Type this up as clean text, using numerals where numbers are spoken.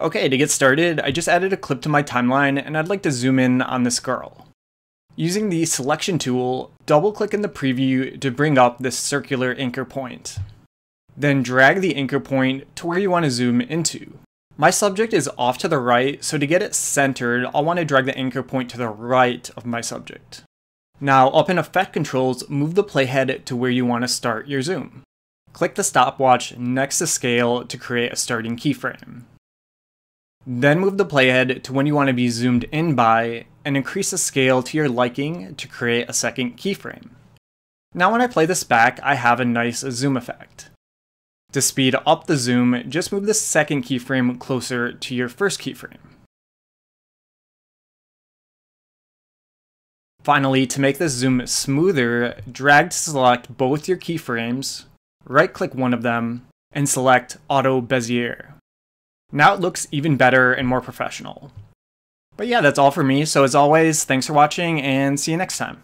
Okay, to get started, I just added a clip to my timeline and I'd like to zoom in on this girl. Using the selection tool, double-click in the preview to bring up this circular anchor point. Then drag the anchor point to where you want to zoom into. My subject is off to the right, so to get it centered, I'll want to drag the anchor point to the right of my subject. Now, up in Effect Controls, move the playhead to where you want to start your zoom. Click the stopwatch next to Scale to create a starting keyframe. Then move the playhead to when you want to be zoomed in by, and increase the scale to your liking to create a second keyframe. Now when I play this back, I have a nice zoom effect. To speed up the zoom, just move the second keyframe closer to your first keyframe. Finally, to make this zoom smoother, drag to select both your keyframes, right-click one of them, and select Auto Bezier. Now it looks even better and more professional. But yeah, that's all for me, so as always, thanks for watching and see you next time.